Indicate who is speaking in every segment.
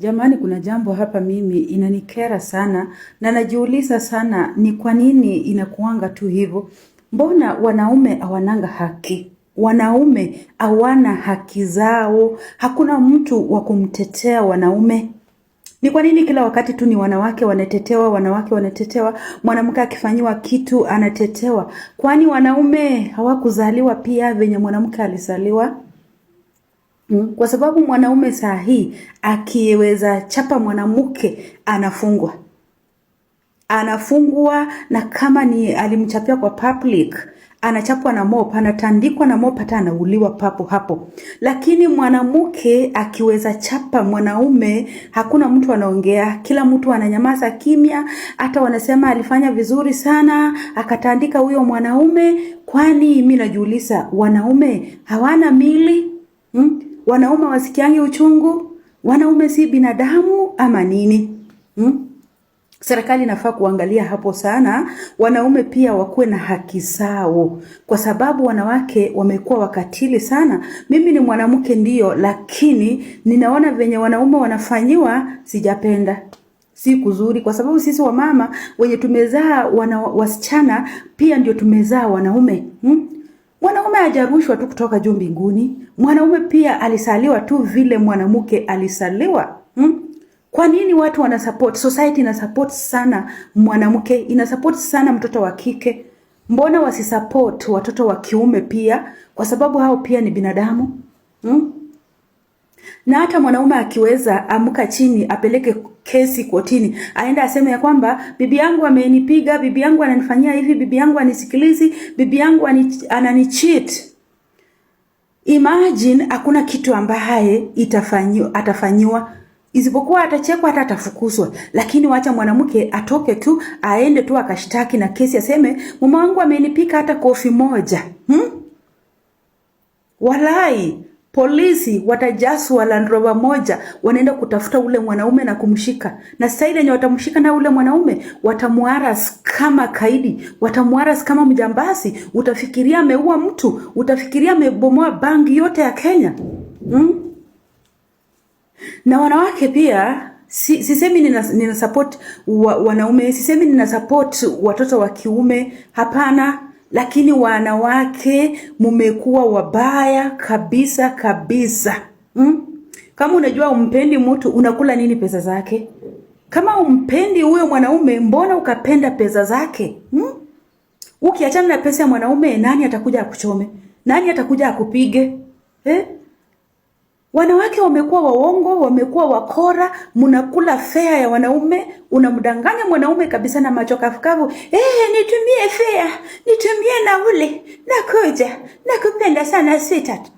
Speaker 1: Jamani, kuna jambo hapa mimi inanikera sana na najiuliza sana ni kwa nini inakuanga tu hivyo. Mbona wanaume hawananga haki? Wanaume hawana haki zao. Hakuna mtu wa kumtetea wanaume. Ni kwa nini kila wakati tu ni wanawake wanatetewa, mwanamke akifanyiwa kitu anatetewa? Kwani wanaume hawakuzaliwa pia venye mwanamke alizaliwa? Kwa sababu mwanaume saa hii akiweza chapa mwanamke anafungwa, na kama ni alimchapia kwa public anachapwa na mop, anatandikwa na mop, hata anauliwa papo hapo. Lakini mwanamke akiweza chapa mwanaume hakuna mtu anaongea, kila mtu ananyamaza kimya, hata wanasema alifanya vizuri sana akatandika huyo mwanaume. Kwani mimi najiuliza, wanaume hawana mili? Wanaume wasikiangi uchungu? Wanaume si binadamu ama nini? Serikali inafaa kuangalia hapo sana. Wanaume pia wakuwe na haki zao, kwa sababu wanawake wamekuwa wakatili sana. Mimi ni mwanamke ndio, lakini ninaona venye wanaume wanafanyiwa sijapenda. Si kuzuri, kwa sababu sisi wamama wenye tumezaa wasichana pia ndio tumezaa wanaume. Mwanaume hajarushwa tu kutoka juu mbinguni. Mwanaume pia alisaliwa tu vile mwanamke alisaliwa. Kwa nini watu wana support? Society ina support sana mwanamke, ina support sana mtoto wa kike. Mbona wasisupport watoto wa kiume pia? Kwa sababu hao pia ni binadamu. Na hata mwanaume akiweza amuka chini apeleke kesi kotini, aenda aseme ya kwamba bibi yangu amenipiga, bibi yangu ananifanyia hivi, bibi yangu anisikilizi, bibi yangu ananicheat. Imagine hakuna kitu ambaye atafanyiwa, isipokuwa atachekwa, hata atafukuzwa. Lakini wacha mwanamke atoke tu aende tu akashtaki na kesi, aseme mama wangu amenipika hata kofi moja. Walai polisi watajaswa Land Rover moja, wanaenda kutafuta ule mwanaume na kumshika. Na sasa ile watamshika na ule mwanaume, watamuaras kama kaidi, watamuaras kama mjambazi. Utafikiria ameua mtu, utafikiria amebomoa bangi yote ya Kenya. Na wanawake pia, sisemi nina support wanaume, sisemi nina support watoto wa kiume, hapana. Lakini wanawake mumekuwa wabaya kabisa. Kama unajua umpendi mtu, unakula nini pesa zake? Kama umpendi huyo mwanaume, mbona ukapenda pesa zake? Ukiachana na pesa ya mwanaume, nani atakuja akuchome? Nani atakuja akupige? Wanawake wamekuwa waongo, wamekuwa wakora, mnakula fare ya wanaume, unamdanganya mwanaume kabisa na macho kafukavu. Nitumie fare, nitumie nauli, nakuja, nakupenda sana sweetheart.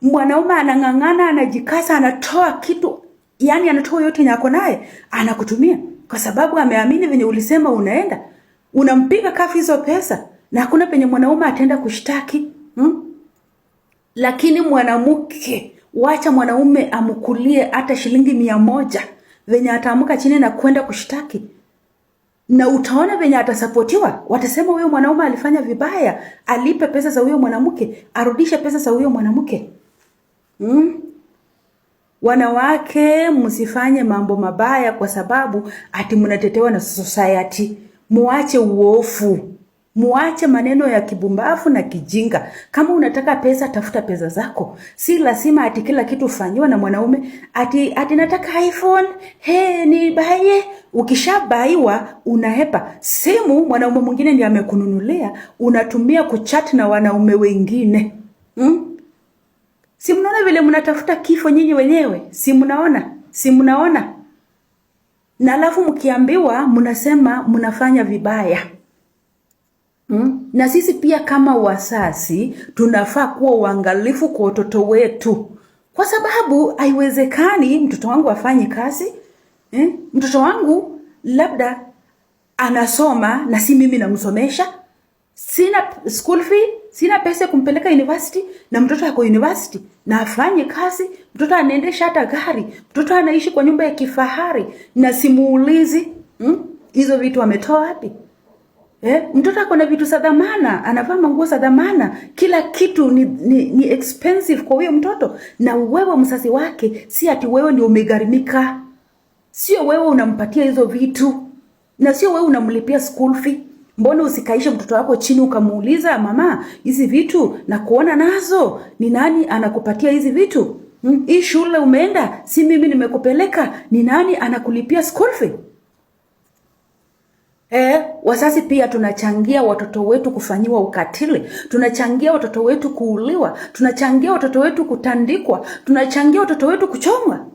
Speaker 1: Mwanaume anang'ang'ana, anajikasa, anatoa kitu, yani anatoa yote yako naye, anakutumia kwa sababu ameamini venye ulisema unaenda. Unampiga kafi hizo pesa na hakuna penye mwanaume ataenda kushtaki. Lakini mwanamke, wacha mwanaume amukulie hata shilingi 100 venye ataamuka chini na kwenda kushtaki, na utaona venye atasapotiwa. Watasema huyo mwanaume alifanya vibaya, alipe pesa za huyo mwanamke, arudishe pesa za huyo mwanamke. Wanawake msifanye mambo mabaya kwa sababu ati mnatetewa na society. Muache uofu. Muache maneno ya kibumbafu na kijinga. Kama unataka pesa, tafuta pesa zako. Si lazima ati kila kitu ufanywa na mwanaume. Ati nataka iPhone, ni baie. Ukishabaiwa unahepa. Simu mwanaume mwingine ndiye amekununulia, unatumia kuchat na wanaume wengine. Si mnaona vile mnatafuta kifo nyinyi wenyewe? Si mnaona? Na alafu mkiambiwa mnasema mnafanya vibaya. Na sisi pia kama wasasi tunafaa kuwa uangalifu kwa watoto wetu, kwa sababu haiwezekani mtoto wangu afanye kazi. Mtoto wangu labda anasoma na si mimi namsomesha. Sina school fee, sina pesa kumpeleka university, na mtoto ako university na afanye kazi. Mtoto anaendesha hata gari, mtoto anaishi kwa nyumba ya kifahari na simuulizi hizo vitu ametoa wapi. Mtoto ako na vitu za dhamana, anavaa manguo za dhamana, kila kitu ni expensive kwa huyo mtoto. Na wewe mzazi wake, si ati wewe ndio umegharimika. Sio wewe unampatia hizo vitu, na sio wewe unamlipia school fee. Mbona usikaisha mtoto wako chini ukamuuliza, mama, hizi vitu na kuona nazo, ni nani anakupatia hizi vitu? Hii shule umeenda, si mimi nimekupeleka, ni nani anakulipia school fee? Wazazi pia tunachangia watoto wetu kufanyiwa ukatili, tunachangia watoto wetu kuuliwa, tunachangia watoto wetu kutandikwa, tunachangia watoto wetu kuchomwa.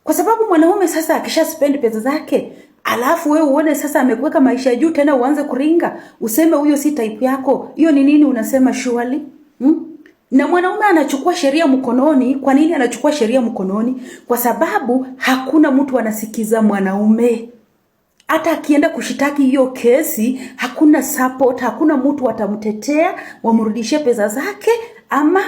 Speaker 1: Kwa sababu mwanaume sasa akisha spend pesa zake, alafu wewe uone sasa amekuweka maisha juu, tena uanze kuringa, useme huyo si type yako. Hiyo ni nini unasema surely? Na mwanaume anachukua sheria mkononi. Kwa nini anachukua sheria mkononi? Kwa sababu hakuna mtu anasikiza mwanaume. Hata akienda kushitaki hiyo kesi, hakuna support, hakuna mtu atamtetea wamrudishie pesa zake. Ama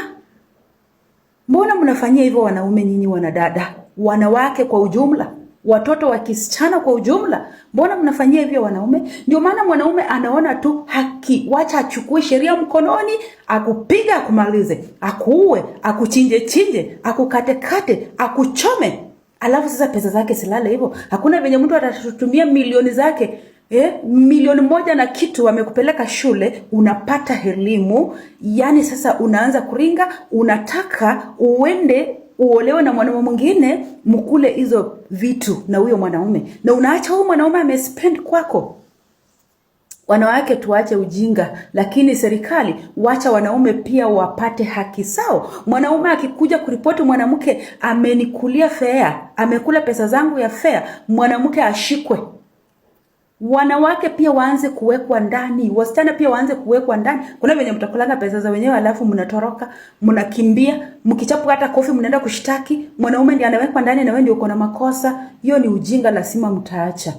Speaker 1: mbona mnafanyia hivyo wanaume nyinyi wanadada, wanawake kwa ujumla, watoto wa kisichana kwa ujumla? Mbona mnafanyia hivyo wanaume? Ndio maana mwanaume anaona tu haki, wacha achukue sheria mkononi, akupiga akumalize, akuue, akuchinje, akukate, akuchome. Alafu sasa pesa zake silale hivyo. Hakuna venye mtu atatutumia milioni zake. Milioni moja na kitu amekupeleka shule, unapata elimu, yani sasa unaanza kuringa, unataka uende uolewe na mwanaume mwingine, mkule hizo vitu na huyo mwanaume, na unaacha huyo mwanaume amespend kwako. Wanawake tuache ujinga, lakini serikali wacha wanaume pia wapate haki sawa. Mwanaume akikuja kuripoti mwanamke amenikulia fare, amekula pesa zangu ya fare, mwanamke ashikwe. Wanawake pia waanze kuwekwa ndani, wasichana pia waanze kuwekwa ndani. Kuna venye mtakulanga pesa za wenyewe alafu mnatoroka, mnakimbia, mkichapwa hata kofi mnaenda kushitaki, mwanaume ndiye anawekwa ndani na wewe ndio uko na makosa. Hiyo ni ujinga, lazima mtaacha.